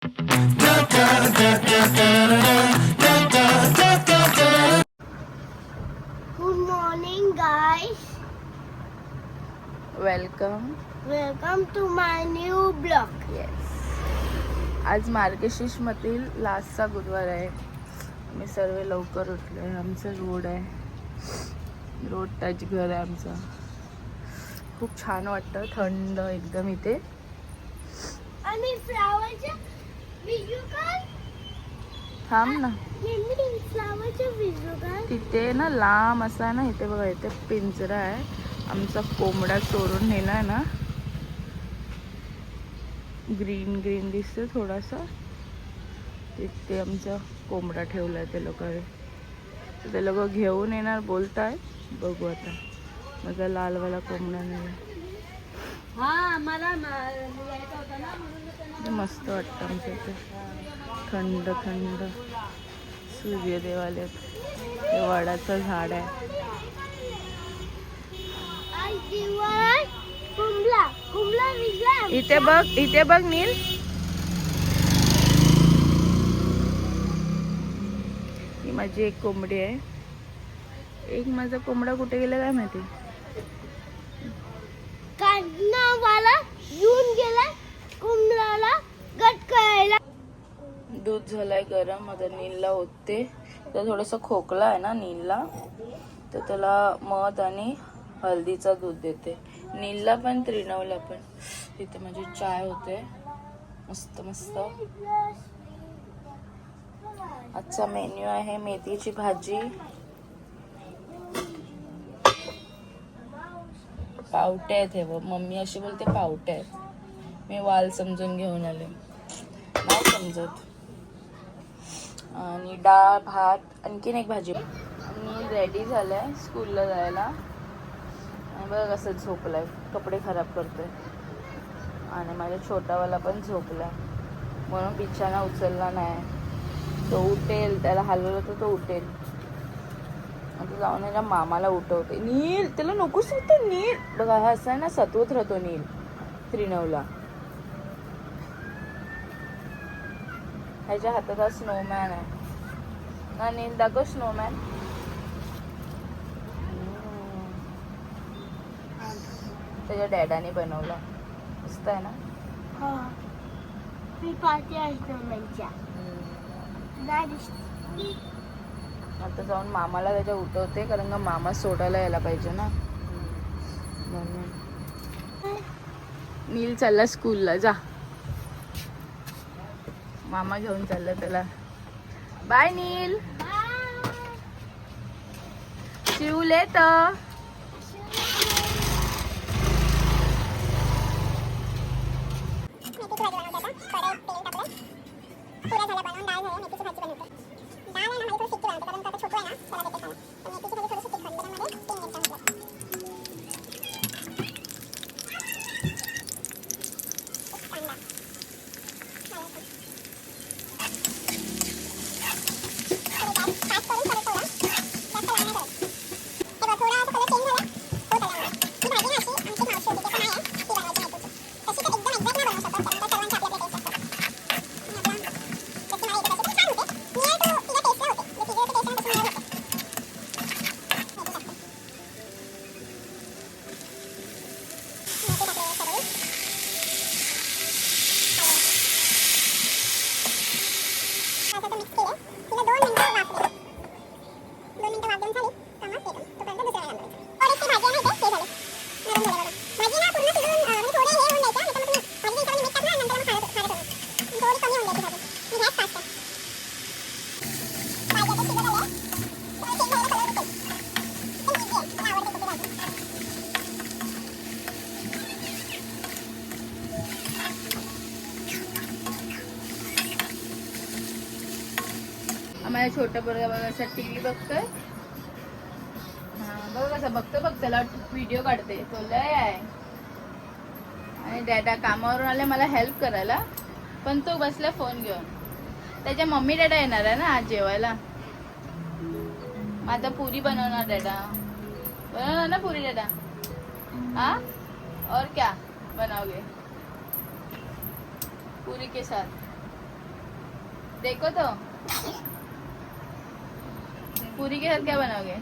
Good morning, guys. Welcome to my new blog. Yes, आज मार्गशीर्ष मधील लास्टचा गुरुवार आहे. आम्ही सर्व लवकर उठलो आहे. आमचं रोड आहे, रोड टच घर आहे आमचं. खूप छान वाटतं, थंड एकदम इथे. आणि फ्लावरचे व्हिडिओ काढ. थांब ना, फ्लावरचे व्हिडिओ काढ. तिथे ना लांब असा आहे ना, इथे बघा, इथे पिंजरा आहे. आमचा कोंबडा चोरून नेलाय ना, ग्रीन ग्रीन दिसते थोडासा. तिथे आमचा कोंबडा ठेवलाय ते लोक. ते लोक घेऊन येणार बोलताय, बघू आता. माझा लालवाला कोंबडा नेला. मस्त वाटतं आमच्या इथे, थंड थंड. सूर्यदेव आले. ते वडाचं झाड आहे. इथे बघ, इथे बघ नील. ही माझी एक कोंबडी आहे. एक माझा कोंबडा कुठे गेला काय माहिती. काढणावाला येऊन गेला कोंबड्याला गट करायला. दूध झालंय गरम, आता नीलला होते. तर थोडंसं खोकला आहे ना नीलला, तर त्याला मध आणि हळदीचा दूध देते. नीलला पण त्रिनवला पण. तिथे माझी चाय होते मस्त मस्त. आजचा मेन्यू आहे मेथीची भाजी, पावटे आहेत. हे बघ, मम्मी अशी बोलते पावटे आहेत. मी वाल समजून घेऊन आले, नाही समजत. आणि डाळ भात, आणखीन एक भाजी. आणि रेडी झालंय स्कूलला जायला. आणि बघ कसं झोपलाय, कपडे खराब करतोय. आणि माझा छोटावाला पण झोपलाय, म्हणून बिछाना उचलला नाही. तो उठेल, त्याला हलवलं तर तो उठेल. आता जाऊन याला मामाला उठवते. नील, त्याला नकोच होतं नील. बघा, हा असं आहे ना, सतवत राहतो नील त्रिनवला. ह्याच्या हातात हा स्नोमॅन आहे ना. नील दाखव स्नोमॅन. त्याच्या डॅडाने बनवला, मस्त आहे ना. मी पार्टी आहे त्यांच्या. आता जाऊन मामाला त्याच्या उठवते, कारण का मामा सोडायला यायला पाहिजे ना. म्हणून नील चालला स्कूलला. जा, मामा घेऊन चालला त्याला. बाय नील. शिव लेट. माझ्या छोट्या पोरगा बघा असं टीव्ही बघतोय. हा बघ कसं बघतो, बघ त्याला व्हिडिओ काढते. तो लय आहे. आणि डॅडा कामावरून आले मला हेल्प करायला, पण तो बसला फोन घेऊन. त्याच्या मम्मी डॅडा येणार आहे ना आज जेवायला. माझा पुरी बनवणार डॅडा. बनवणार ना पुरी डॅडा. हाँ, और क्या बनाओगे पूरी के साथ? देखो तो पूरी के साथ क्या बनाओगे?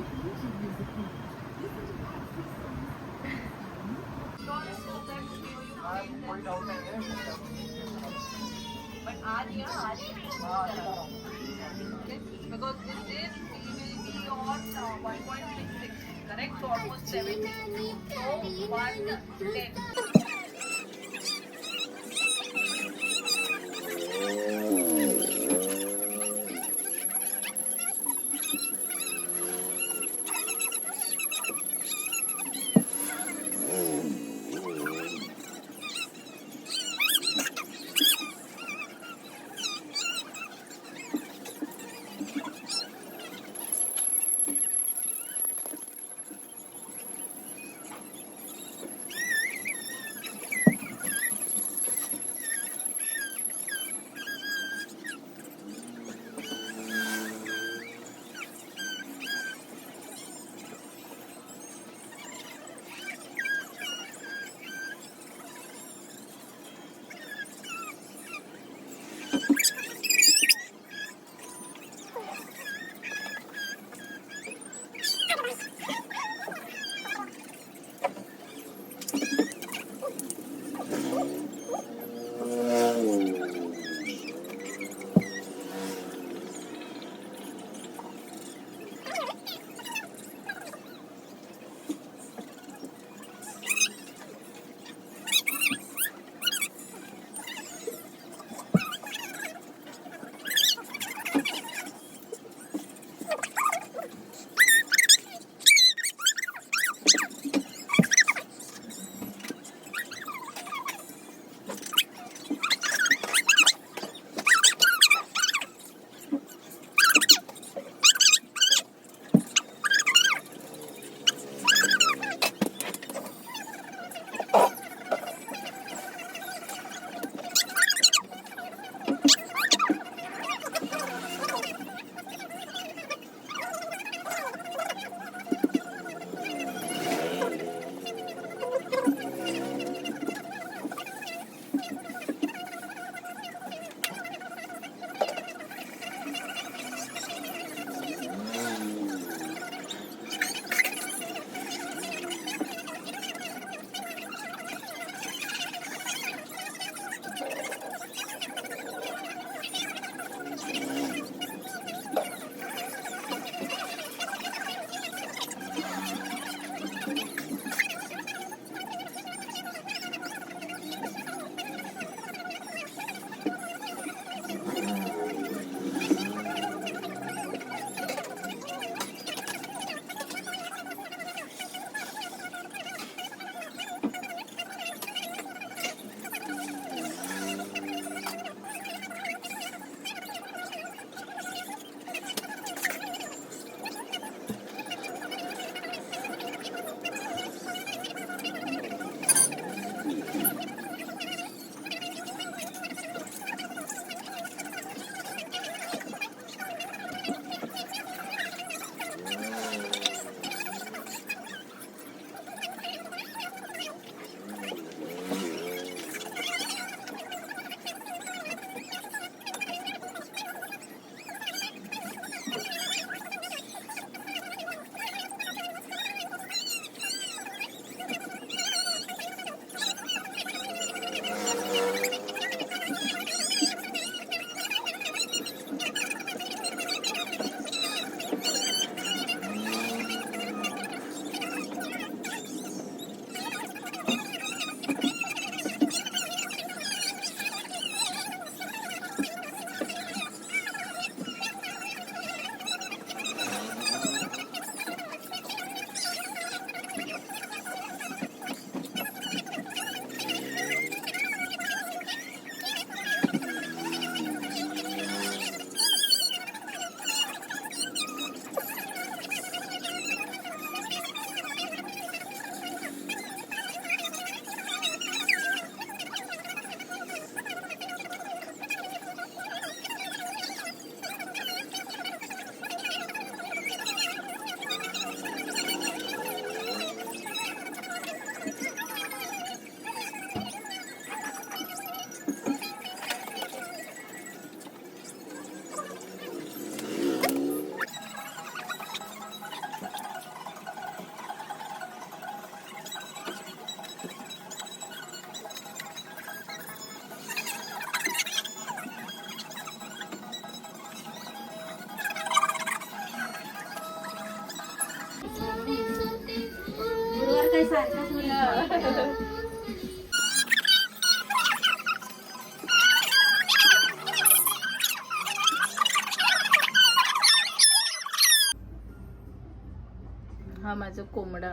माझा कोंबडा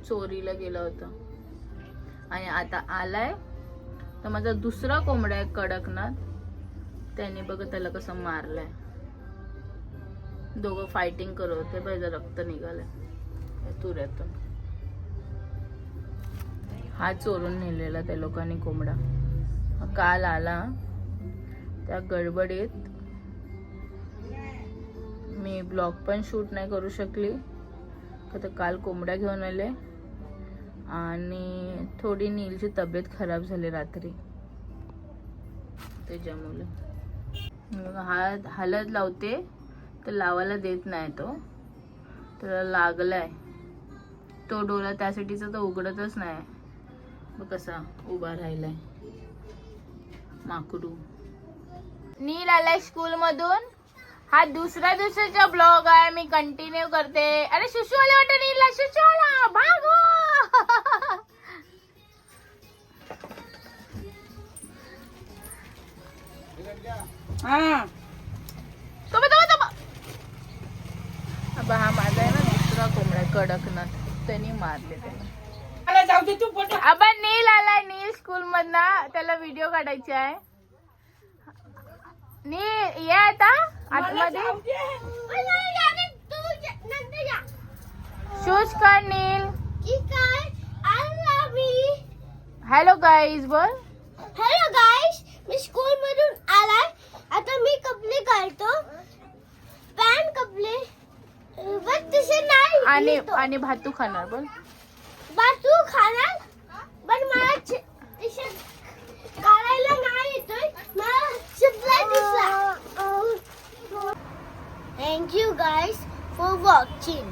चोरीला गेला होता आणि आता आलाय. तर माझा दुसरा कोंबडा आहे कडकनाथ, त्याने बघ त्याला कसं मारलंय. दोघं फायटिंग करत होते, बघ रक्त निघालंय तुऱ्यातून. हा चोरून नेलेला त्या लोकांनी कोंबडा. काल आला, त्या गडबडीत मी ब्लॉग पण शूट नाही करू शकली, तर काल कोंबडा घेऊन आले. आणि थोडी नीलची तब्येत खराब झाली रात्री, त्याच्यामुळे हळद लावते तर लावायला देत नाही तो. त्याला लागलाय तो डोला, त्यासाठीचा तो उघडतच नाही. बघ कसा उभा राहिलाय माकडू. नील आलाय स्कूल मधून. हा दुसऱ्या दिवसाचा ब्लॉग आहे, मी कंटिन्यू करते. अरे शुशू आले वाटत नीलला. शुशू आला, भागो. अब हा माझा आहे ना दुसरा कोंबडा कडकनाथ, त्यांनी मारले त्याला. अब नील आलाय, नील स्कूल मधनं, त्याला व्हिडिओ काढायचे आहे. नील ये आता आतमध्ये. शूज काढ नील. हॅलो गाईज बोल. हॅलो गाईज, मी स्कूल मधून आलाय. आता मी कपडे घालतो, पॅन्ट कपडे बस तसे नाही. आणि भातू खाणार बोल. भातू खाणार, पण मला काढायला नाही येतोय. मला शिपला दिसला. Thank you guys for watching.